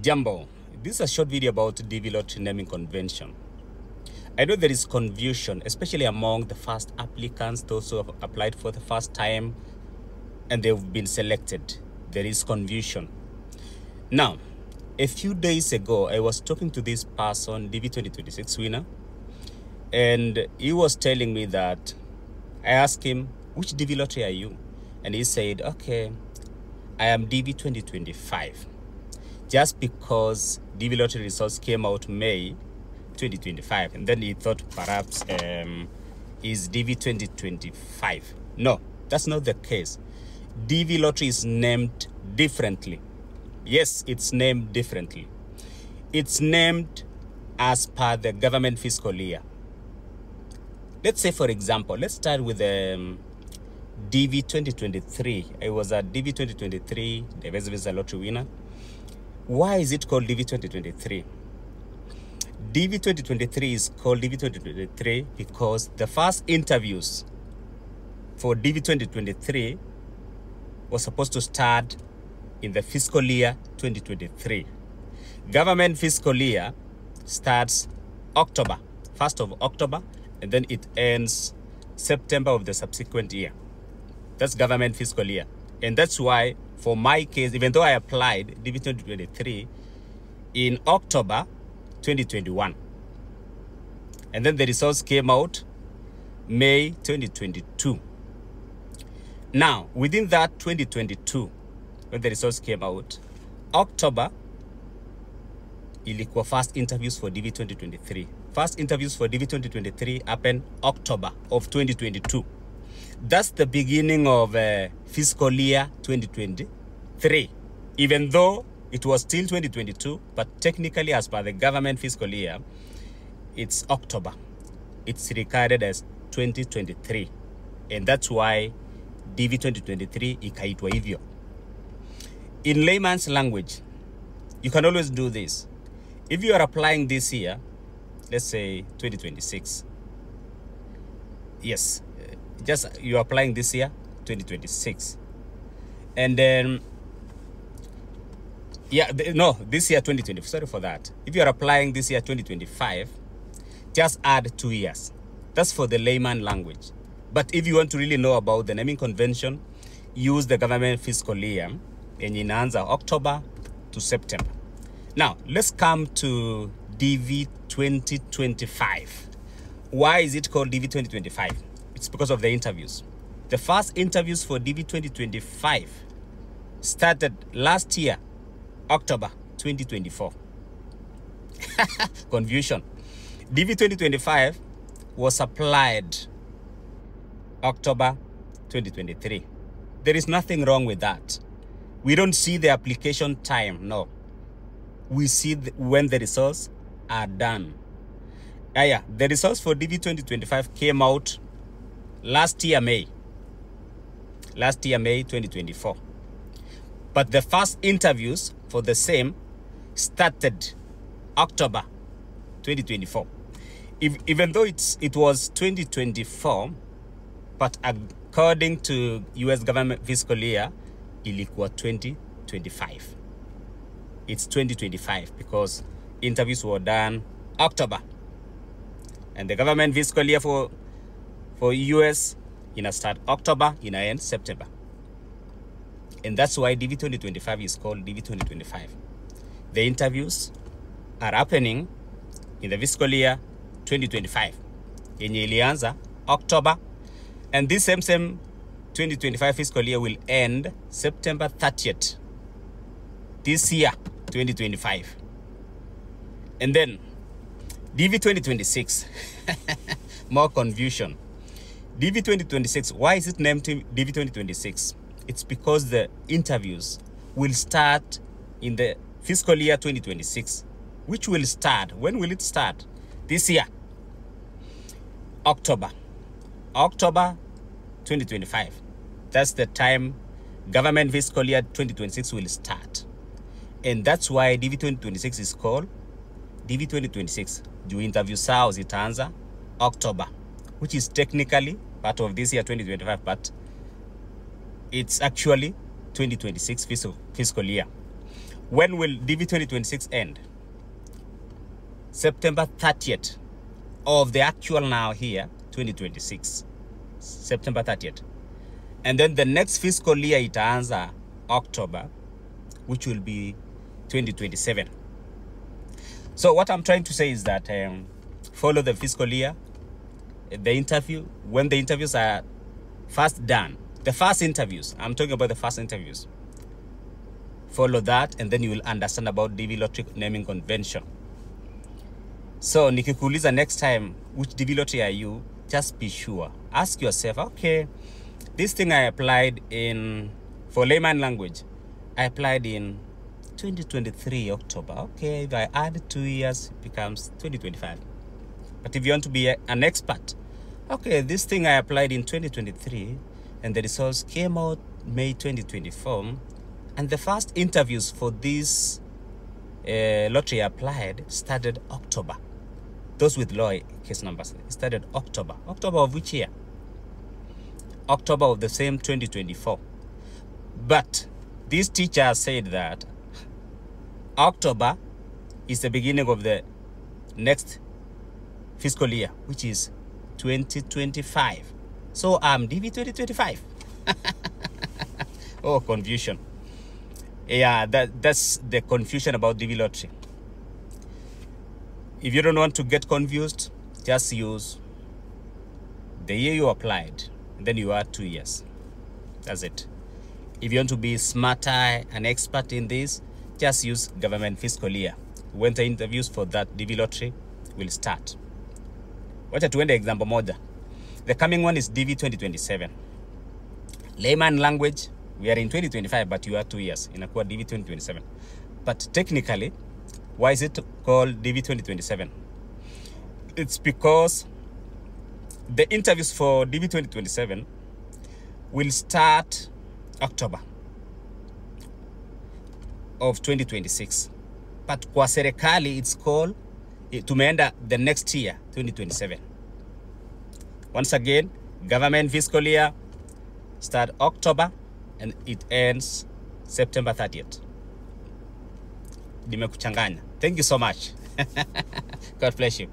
Jambo, this is a short video about DV lottery naming convention. I know there is confusion, especially among the first applicants, those who have applied for the first time and they've been selected. There is confusion. Now, a few days ago, I was talking to this person, DV 2026 winner, and he was telling me that I asked him, which DV lottery are you? And he said, okay, I am DV 2025. Just because DV lottery results came out May 2025, and then he thought perhaps is DV 2025. No, that's not the case. DV lottery is named differently. Yes, it's named differently. It's named as per the government fiscal year. Let's say, for example, let's start with DV 2023. I was a DV 2023 Diversity lottery winner. Why is it called DV 2023? DV 2023 is called DV 2023 because the first interviews for DV 2023 was supposed to start in the fiscal year 2023. Government fiscal year starts October, 1st of October, and then it ends September of the subsequent year. That's government fiscal year. And that's why, for my case, even though I applied DV 2023 in October 2021, and then the results came out May 2022. Now, within that 2022, when the results came out, October, ilikuwa first interviews for DV 2023. First interviews for DV 2023 happened October of 2022. That's the beginning of fiscal year 2023. Even though it was still 2022, but technically as per the government fiscal year, it's October. It's recorded as 2023. And that's why DV 2023 ikaitwa hivyo. In layman's language, you can always do this. If you are applying this year, let's say 2026. Yes, just you're applying this year, 2026. And then, yeah, this year, 2020. Sorry for that. If you're applying this year, 2025, just add 2 years. That's for the layman language. But if you want to really know about the naming convention, use the government fiscal year, and inaanza October to September. Now, let's come to DV 2025. Why is it called DV 2025? It's because of the interviews. The first interviews for DV 2025 started last year, October 2024. Confusion. DV 2025 was applied October 2023. There is nothing wrong with that. We don't see the application time, no. We see when the results are done. The results for DV 2025 came out last year, May 2024. But the first interviews for the same started October 2024. Even though it was 2024, but according to US government fiscal year, ilikuwa 2025. It's 2025 because interviews were done October. And the government fiscal year for US, start October, end September. And that's why DV 2025 is called DV 2025. The interviews are happening in the fiscal year 2025. Yenye ilianza October, and this same 2025 fiscal year will end September 30th. This year, 2025. And then DV 2026. More confusion. DV 2026, why is it named DV 2026? It's because the interviews will start in the fiscal year 2026, which will start, when will it start? This year, October 2025. That's the time government fiscal year 2026 will start. And that's why DV 2026 is called DV 2026. Juu interview sao zitaanza October, which is technically part of this year 2025, but it's actually 2026 fiscal year. When will DV 2026 end? September 30th of the actual now here, 2026. September 30th. And then the next fiscal year itaanza October, which will be 2027. So what I'm trying to say is that follow the fiscal year, the interview, when the interviews are first done, the first interviews, I'm talking about the first interviews. Follow that, and then you will understand about DV Lottery naming convention. So nikikuuliza next time, which DV Lottery are you? Just be sure. Ask yourself, okay, this thing I applied in, for layman language, I applied in 2023 October. Okay, if I add 2 years, it becomes 2025. But if you want to be an expert, okay, this thing I applied in 2023, and the results came out May 2024, and the first interviews for this lottery applied started October. Those with low case numbers started October. October of which year? October of the same 2024. But these teachers said that October is the beginning of the next fiscal year, which is 2025. So I'm DV 2025. Oh, confusion. Yeah, that's the confusion about DV Lottery. If you don't want to get confused, just use the year you applied, and then you add 2 years. That's it. If you want to be smarter and expert in this, just use government fiscal year. When the interviews for that DV Lottery will start. Wacha tuende example moja. The coming one is DV 2027. Layman language, we are in 2025, but you are 2 years. Inakuwa DV 2027. But technically, why is it called DV 2027? It's because the interviews for DV 2027 will start October of 2026. But kwa serikali, it's called, tumeenda the next year, 2027. Once again, government fiscal year start October and it ends September 30th. Nimekuchanganya. Thank you so much. God bless you.